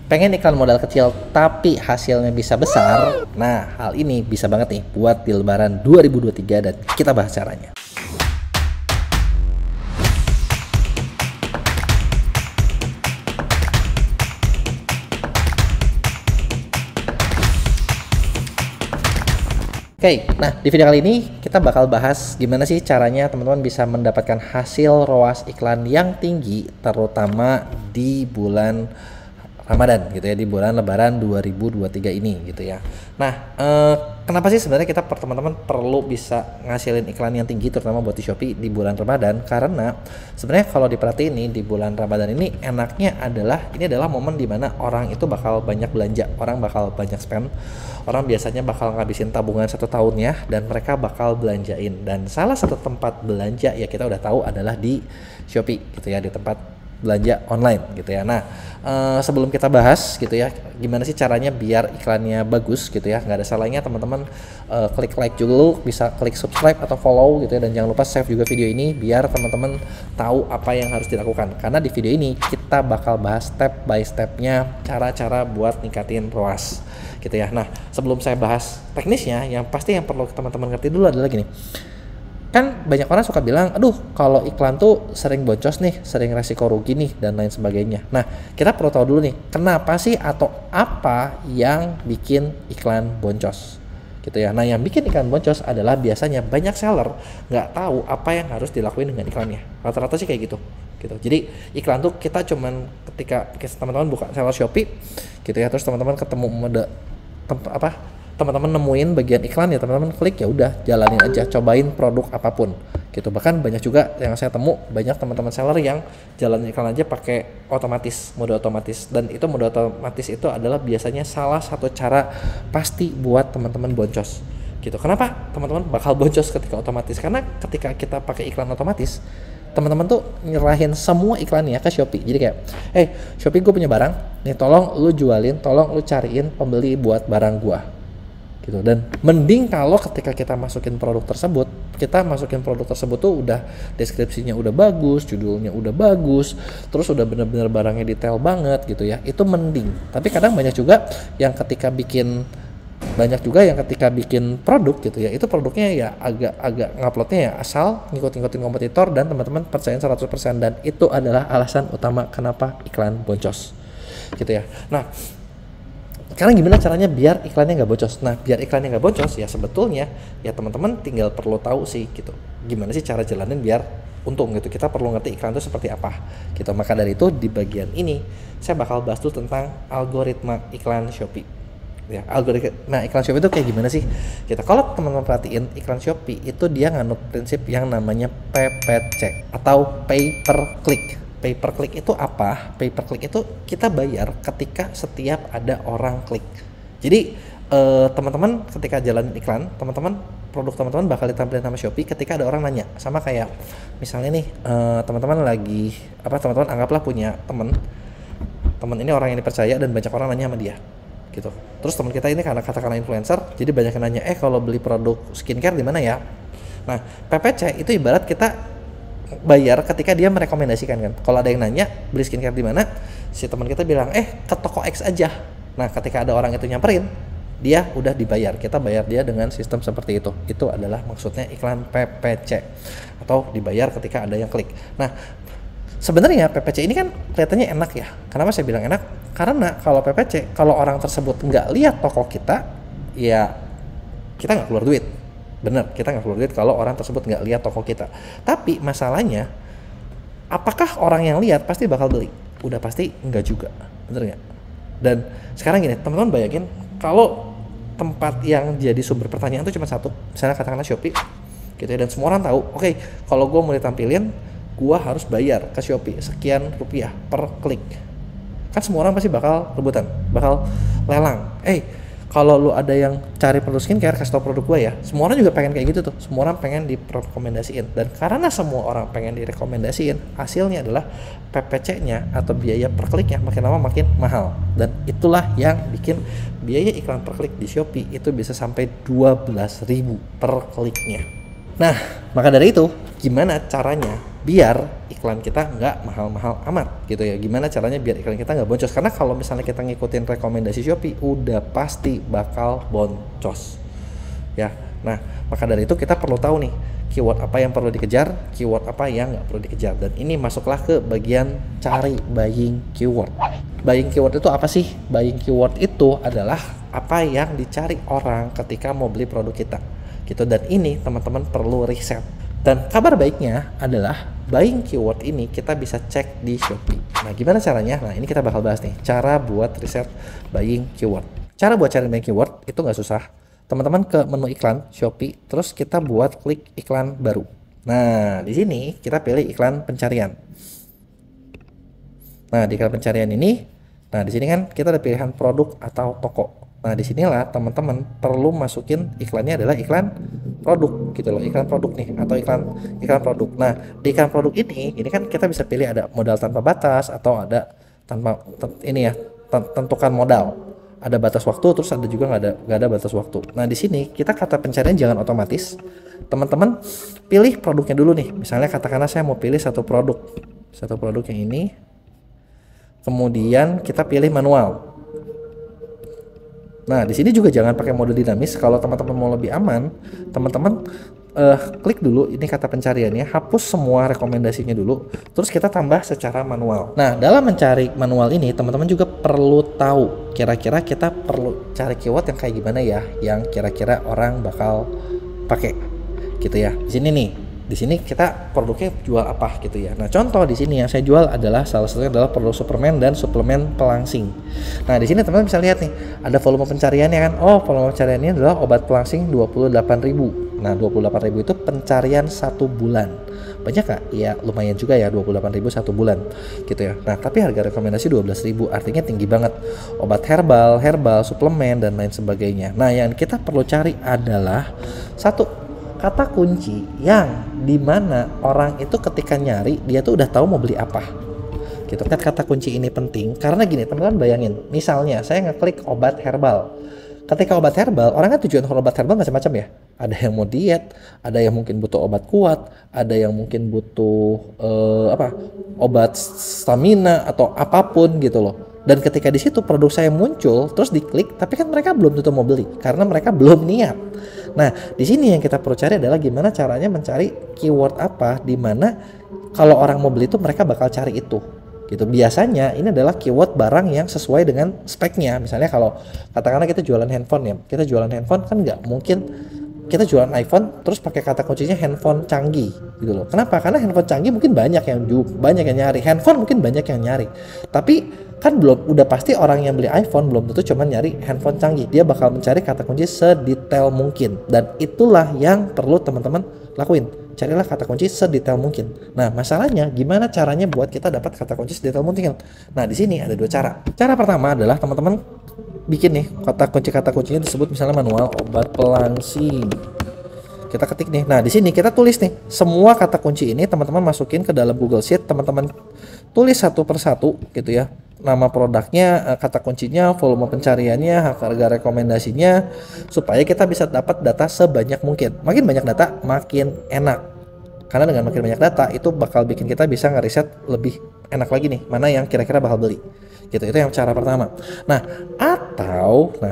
Pengen iklan modal kecil tapi hasilnya bisa besar? Nah, hal ini bisa banget nih buat di Lebaran 2023 dan kita bahas caranya. Oke, nah di video kali ini kita bakal bahas gimana sih caranya teman-teman bisa mendapatkan hasil ROAS iklan yang tinggi terutama di bulan Ramadan gitu ya, di bulan Lebaran 2023 ini gitu ya. Nah, kenapa sih sebenarnya kita teman-teman perlu bisa ngasilin iklan yang tinggi terutama buat di Shopee di bulan Ramadan? Karena sebenarnya kalau diperhatiin nih di bulan Ramadan ini enaknya adalah ini adalah momen dimana orang itu bakal banyak belanja, orang bakal banyak spend, orang biasanya bakal ngabisin tabungan 1 tahunnya dan mereka bakal belanjain. Dan salah satu tempat belanja ya kita udah tahu adalah di Shopee gitu ya, di tempat belanja online gitu ya. Nah, sebelum kita bahas gitu ya, gimana sih caranya biar iklannya bagus gitu ya, nggak ada salahnya teman-teman klik like dulu, bisa klik subscribe atau follow gitu ya, dan jangan lupa save juga video ini biar teman-teman tahu apa yang harus dilakukan. Karena di video ini kita bakal bahas step by stepnya cara-cara buat ningkatin ROAS gitu ya. Nah, sebelum saya bahas teknisnya, yang pasti yang perlu teman-teman ngerti dulu adalah gini. Kan banyak orang suka bilang, aduh kalau iklan tuh sering boncos nih, sering resiko rugi nih, dan lain sebagainya. Nah, kita perlu tahu dulu nih, kenapa sih atau apa yang bikin iklan boncos gitu ya. Nah, yang bikin iklan boncos adalah biasanya banyak seller nggak tahu apa yang harus dilakuin dengan iklannya. Rata-rata sih kayak gitu. Jadi iklan tuh kita cuman ketika teman-teman buka seller Shopee gitu ya, terus teman-teman ketemu mode teman-teman nemuin bagian iklan ya, teman-teman klik ya udah jalanin aja, cobain produk apapun gitu. Bahkan banyak juga yang saya temu banyak teman-teman seller yang jalanin iklan aja pakai otomatis, mode otomatis, dan itu mode otomatis itu adalah biasanya salah satu cara pasti buat teman-teman boncos gitu. Kenapa teman-teman bakal boncos ketika otomatis? Karena ketika kita pakai iklan otomatis, teman-teman tuh nyerahin semua iklannya ke Shopee. Jadi kayak, Shopee gue punya barang nih, tolong lu jualin, tolong lu cariin pembeli buat barang gua gitu. Dan mending kalau ketika kita masukin produk tersebut tuh udah deskripsinya udah bagus, judulnya udah bagus, terus udah bener-bener barangnya detail banget gitu ya, itu mending. Tapi kadang banyak juga yang ketika bikin produk gitu ya, itu produknya ya agak nguploadnya ya asal ngikut-ngikutin kompetitor dan teman-teman percayain 100%, dan itu adalah alasan utama kenapa iklan boncos gitu ya. Nah, sekarang gimana caranya biar iklannya nggak boncos? Nah, biar iklannya nggak boncos ya sebetulnya ya teman-teman tinggal perlu tahu sih gitu, gimana sih cara jalanin biar untung gitu. Kita perlu ngerti iklan itu seperti apa gitu. Maka dari itu di bagian ini saya bakal bahas dulu tentang algoritma iklan Shopee ya. Algoritma iklan Shopee itu kayak gimana sih kita? Kalau teman-teman perhatiin iklan Shopee itu dia nganut prinsip yang namanya PPC atau pay per click. Pay per click itu apa? Pay per click itu kita bayar ketika setiap ada orang klik. Jadi teman-teman ketika jalan iklan, produk teman-teman bakal ditampilkan sama Shopee ketika ada orang nanya. Sama kayak misalnya nih teman-teman anggaplah punya teman ini orang yang dipercaya dan banyak orang nanya sama dia gitu. Terus teman kita ini karena katakanlah influencer, jadi banyak yang nanya, kalau beli produk skincare di mana ya? Nah, PPC itu ibarat kita bayar ketika dia merekomendasikan kan. Kalau ada yang nanya beli skincare di mana, si teman kita bilang ke toko X aja. Nah, ketika ada orang itu nyamperin, dia udah dibayar. Kita bayar dia dengan sistem seperti itu. Itu adalah maksudnya iklan PPC atau dibayar ketika ada yang klik. Nah, sebenarnya PPC ini kan kelihatannya enak ya. Kenapa saya bilang enak? Karena kalau PPC, kalau orang tersebut nggak lihat toko kita, ya kita nggak keluar duit. Bener, kita nggak keluar duit kalau orang tersebut nggak lihat toko kita. Tapi masalahnya, apakah orang yang lihat pasti bakal beli? Udah pasti nggak juga, bener nggak? Dan sekarang gini, teman-teman bayangin kalau tempat yang jadi sumber pertanyaan itu cuma satu, misalnya katakanlah Shopee, gitu ya, dan semua orang tahu, kalau gue mau ditampilin, gue harus bayar ke Shopee sekian rupiah per klik. Kan semua orang pasti bakal rebutan, bakal lelang. Kalau lu ada yang cari produk skincare, kasih tau produk gue ya. Semua orang juga pengen kayak gitu tuh. Semua orang pengen direkomendasiin. Dan karena semua orang pengen direkomendasiin, hasilnya adalah PPC-nya atau biaya per kliknya makin lama makin mahal. Dan itulah yang bikin biaya iklan per klik di Shopee itu bisa sampai 12.000 per kliknya. Nah, maka dari itu, gimana caranya biar iklan kita nggak mahal-mahal amat gitu ya? Gimana caranya biar iklan kita nggak boncos? Karena kalau misalnya kita ngikutin rekomendasi Shopee, udah pasti bakal boncos. Ya, nah maka dari itu kita perlu tahu nih keyword apa yang perlu dikejar, keyword apa yang nggak perlu dikejar. Dan ini masuklah ke bagian cari buying keyword. Buying keyword itu apa sih? Buying keyword itu adalah apa yang dicari orang ketika mau beli produk kita gitu. Dan ini teman-teman perlu riset. Dan kabar baiknya adalah buying keyword ini kita bisa cek di Shopee. Nah gimana caranya? Nah ini kita bakal bahas nih, cara buat riset buying keyword. Cara buat cari buying keyword itu nggak susah. Teman-teman ke menu iklan Shopee, terus kita buat klik iklan baru. Nah di sini kita pilih iklan pencarian. Nah di iklan pencarian ini, nah di sini kan kita ada pilihan produk atau toko. Nah disinilah teman-teman perlu masukin iklannya adalah iklan produk gitu loh, iklan produk nih atau iklan produk. Nah di iklan produk ini kan kita bisa pilih ada modal tanpa batas atau ada tanpa ini ya, tentukan modal, ada batas waktu, terus ada juga nggak ada batas waktu. Nah di sini kita kata pencarian jangan otomatis, teman-teman pilih produknya dulu nih. Misalnya katakanlah saya mau pilih satu produk yang ini, kemudian kita pilih manual. Nah, di sini juga jangan pakai mode dinamis. Kalau teman-teman mau lebih aman, teman-teman klik dulu ini kata pencariannya, hapus semua rekomendasinya dulu, terus kita tambah secara manual. Nah, dalam mencari manual ini, teman-teman juga perlu tahu kira-kira kita perlu cari keyword yang kayak gimana ya, yang kira-kira orang bakal pakai, gitu ya. Di sini nih. Di sini kita produknya jual apa gitu ya. Nah, contoh di sini yang saya jual adalah salah satunya adalah produk Superman dan suplemen pelangsing. Nah, di sini teman-teman bisa lihat nih, ada volume pencariannya kan. Oh, volume pencariannya adalah obat pelangsing 28.000. Nah, 28.000 itu pencarian 1 bulan. Banyak gak? Ya, lumayan juga ya 28.000 1 bulan gitu ya. Nah, tapi harga rekomendasi 12.000, artinya tinggi banget. Obat herbal, suplemen dan lain sebagainya. Nah, yang kita perlu cari adalah satu kata kunci yang dimana orang itu ketika nyari dia tuh udah tahu mau beli apa gitu. Kata kunci ini penting karena gini teman-teman, bayangin misalnya saya ngeklik obat herbal. Ketika obat herbal, orang kan tujuan obat herbal macam-macam ya. Ada yang mau diet, ada yang mungkin butuh obat kuat, ada yang mungkin butuh obat stamina atau apapun gitu loh. Dan ketika di situ produk saya muncul, terus diklik, tapi kan mereka belum tentu mau beli karena mereka belum niat. Nah, di sini yang kita perlu cari adalah gimana caranya mencari keyword apa di mana kalau orang mau beli itu mereka bakal cari itu. Gitu. Biasanya ini adalah keyword barang yang sesuai dengan speknya. Misalnya kalau katakanlah kita jualan handphone ya, kita jualan handphone kan nggak mungkin kita jualan iPhone terus pakai kata kuncinya handphone canggih gitu loh. Kenapa? Karena handphone canggih mungkin banyak yang nyari, handphone mungkin banyak yang nyari. Tapi kan udah pasti orang yang beli iPhone belum tentu cuma nyari handphone canggih. Dia bakal mencari kata kunci sedetail mungkin. Dan itulah yang perlu teman-teman lakuin. Carilah kata kunci sedetail mungkin. Nah, masalahnya gimana caranya buat kita dapat kata kunci sedetail mungkin? Nah, di sini ada 2 cara. Cara pertama adalah teman-teman bikin nih kata kuncinya disebut misalnya manual obat pelangsing. Kita ketik nih. Nah, di sini kita tulis nih semua kata kunci ini, teman-teman masukin ke dalam Google Sheet, teman-teman tulis satu persatu gitu ya. Nama produknya, kata kuncinya, volume pencariannya, harga rekomendasinya, supaya kita bisa dapat data sebanyak mungkin. Makin banyak data, makin enak. Karena dengan makin banyak data itu bakal bikin kita bisa ngeriset lebih enak lagi nih, mana yang kira-kira bakal beli. Gitu, itu yang cara pertama. Nah,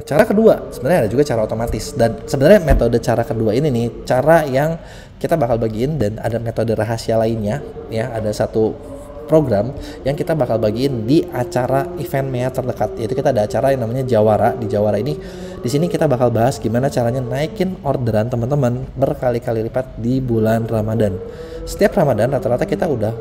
cara kedua sebenarnya ada juga cara otomatis, dan sebenarnya metode cara kedua ini nih cara yang kita bakal bagiin, dan ada metode rahasia lainnya ya. Ada satu program yang kita bakal bagiin di acara event MEA terdekat, yaitu kita ada acara yang namanya Jawara. Di Jawara ini di sini kita bakal bahas gimana caranya naikin orderan teman-teman berkali-kali lipat di bulan Ramadan. Setiap Ramadan rata-rata kita udah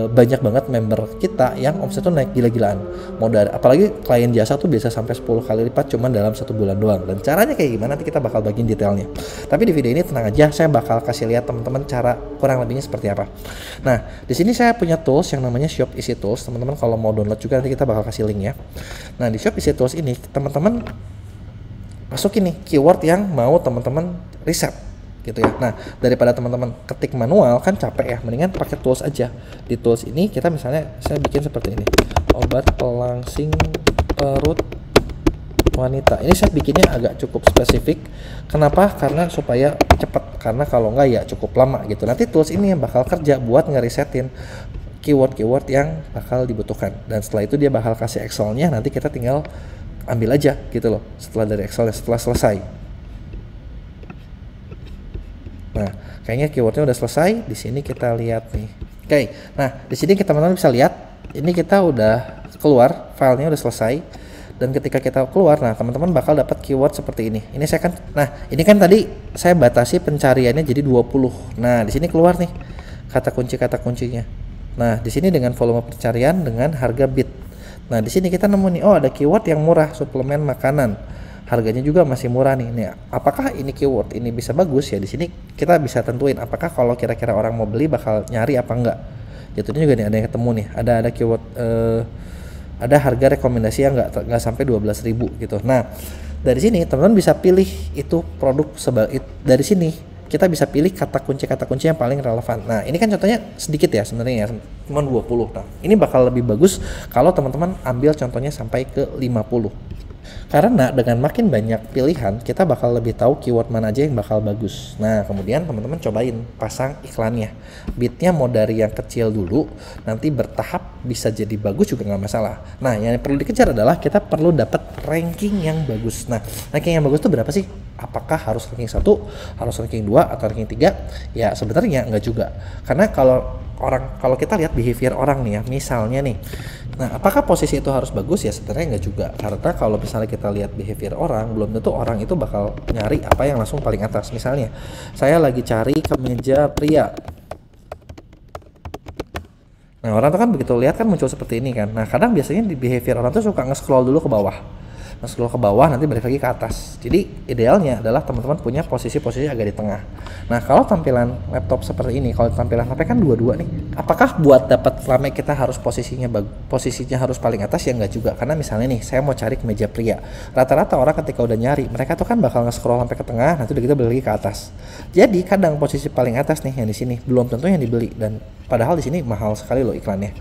banyak banget member kita yang omset tuh naik gila-gilaan. Modal, apalagi klien jasa tuh biasa sampai 10 kali lipat cuman dalam 1 bulan doang. Dan caranya kayak gimana nanti kita bakal bagiin detailnya. Tapi di video ini tenang aja, saya bakal kasih lihat teman-teman cara kurang lebihnya seperti apa. Nah, di sini saya punya tools yang namanya Shop Easy Tools. Teman-teman kalau mau download juga nanti kita bakal kasih link ya. Nah, di Shop Easy Tools ini teman-teman masukin nih keyword yang mau teman-teman riset gitu ya. Nah, daripada teman-teman ketik manual kan capek ya, mendingan pakai tools aja. Di tools ini kita misalnya saya bikin seperti ini, obat pelangsing perut wanita. Ini saya bikinnya agak cukup spesifik. Kenapa? Karena supaya cepat. Karena kalau nggak ya cukup lama gitu. Nanti tools ini yang bakal kerja buat ngerisetin keyword-keyword yang bakal dibutuhkan. Dan setelah itu dia bakal kasih Excel-nya. Nanti kita tinggal ambil aja gitu loh. Setelah dari Excel setelah selesai. Nah, kayaknya keywordnya udah selesai. Di sini kita lihat nih. Oke, nah di sini kita teman-teman bisa lihat. Ini kita udah keluar, filenya udah selesai. Dan ketika kita keluar, nah teman-teman bakal dapat keyword seperti ini. Ini saya kan, nah ini kan tadi saya batasi pencariannya jadi 20. Nah di sini keluar nih kata kuncinya. Nah di sini dengan volume pencarian dengan harga bid. Nah di sini kita nemu nih, oh ada keyword yang murah, suplemen makanan. Harganya juga masih murah nih. Nih, apakah ini keyword ini bisa bagus ya? Di sini kita bisa tentuin apakah kalau kira-kira orang mau beli bakal nyari apa enggak. Jatuhnya juga nih ada yang ketemu nih. Ada keyword ada harga rekomendasi yang nggak sampai 12.000 gitu. Nah, dari sini teman-teman bisa pilih itu produk dari sini kita bisa pilih kata kunci yang paling relevan. Nah, ini kan contohnya sedikit ya sebenarnya ya, cuma 20. Nah, ini bakal lebih bagus kalau teman-teman ambil contohnya sampai ke 50. Karena dengan makin banyak pilihan, kita bakal lebih tahu keyword mana aja yang bakal bagus. Nah, kemudian teman-teman cobain pasang iklannya. Bidnya mau dari yang kecil dulu, nanti bertahap bisa jadi bagus juga nggak masalah. Nah, yang perlu dikejar adalah kita perlu dapat ranking yang bagus. Nah, ranking yang bagus itu berapa sih? Apakah harus ranking 1, harus ranking 2, atau ranking 3? Ya, sebenarnya nggak juga. Karena kalau kita lihat behavior orang nih ya, misalnya nih, nah apakah posisi itu harus bagus ya? Sebenarnya nggak juga, karena kalau misalnya kita lihat behavior orang, belum tentu orang itu bakal nyari apa yang langsung paling atas. Misalnya saya lagi cari kemeja pria, nah orang tuh kan begitu lihat kan muncul seperti ini kan. Nah kadang biasanya di behavior orang tuh suka nge-scroll dulu ke bawah, scroll ke bawah nanti balik lagi ke atas. Jadi idealnya adalah teman-teman punya posisi-posisi agak di tengah. Nah kalau tampilan laptop seperti ini, kalau tampilan HP kan dua-dua nih, apakah buat dapat rame kita harus posisinya harus paling atas? Ya enggak juga, karena misalnya nih saya mau cari kemeja pria, rata-rata orang ketika udah nyari mereka tuh kan bakal nge-scroll sampai ke tengah, nanti udah kita balik lagi ke atas. Jadi kadang posisi paling atas nih yang di sini belum tentu yang dibeli, dan padahal di sini mahal sekali loh iklannya.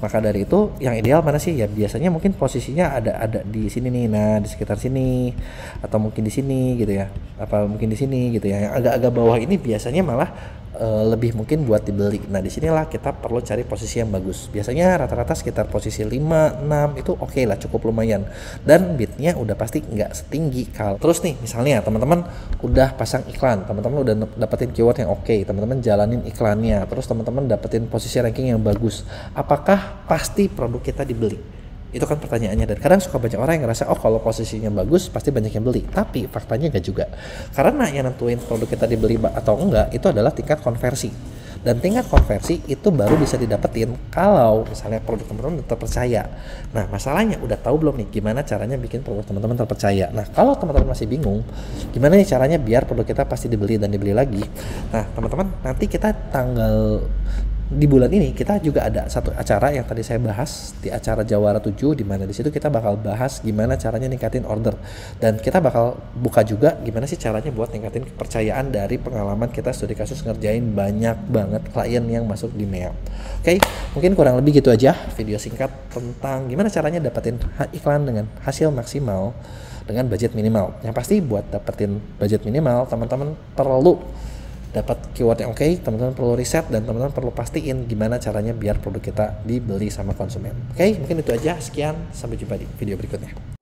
Maka dari itu yang ideal mana sih? Ya biasanya mungkin posisinya ada di sini nih, nah di sekitar sini, atau mungkin di sini gitu ya, apa mungkin di sini gitu ya. Yang agak-agak bawah ini biasanya malah lebih mungkin buat dibeli. Nah disinilah kita perlu cari posisi yang bagus. Biasanya rata-rata sekitar posisi 5, 6 itu oke lah, cukup lumayan. Dan bidnya udah pasti nggak setinggi kalau. Terus nih misalnya teman-teman udah pasang iklan, teman-teman udah dapetin keyword yang oke, teman-teman jalanin iklannya, terus teman-teman dapetin posisi ranking yang bagus. Apakah pasti produk kita dibeli? Itu kan pertanyaannya, dan kadang suka banyak orang yang ngerasa oh kalau posisinya bagus pasti banyak yang beli, tapi faktanya nggak juga, karena yang nentuin produk kita dibeli atau enggak itu adalah tingkat konversi, dan tingkat konversi itu baru bisa didapetin kalau misalnya produk teman-teman terpercaya. Nah masalahnya udah tahu belum nih gimana caranya bikin produk teman-teman terpercaya? Nah kalau teman-teman masih bingung gimana nih caranya biar produk kita pasti dibeli dan dibeli lagi, nah teman-teman nanti kita di bulan ini kita juga ada satu acara yang tadi saya bahas di acara Jawara 7, di mana di situ kita bakal bahas gimana caranya ningkatin order, dan kita bakal buka juga gimana sih caranya buat ningkatin kepercayaan dari pengalaman kita studi kasus ngerjain banyak banget klien yang masuk di mail. Oke, mungkin kurang lebih gitu aja video singkat tentang gimana caranya dapetin iklan dengan hasil maksimal dengan budget minimal. Yang pasti buat dapetin budget minimal teman-teman perlu dapat keyword yang oke, teman-teman perlu riset, dan teman-teman perlu pastiin gimana caranya biar produk kita dibeli sama konsumen. Oke, mungkin itu aja. Sekian, sampai jumpa di video berikutnya.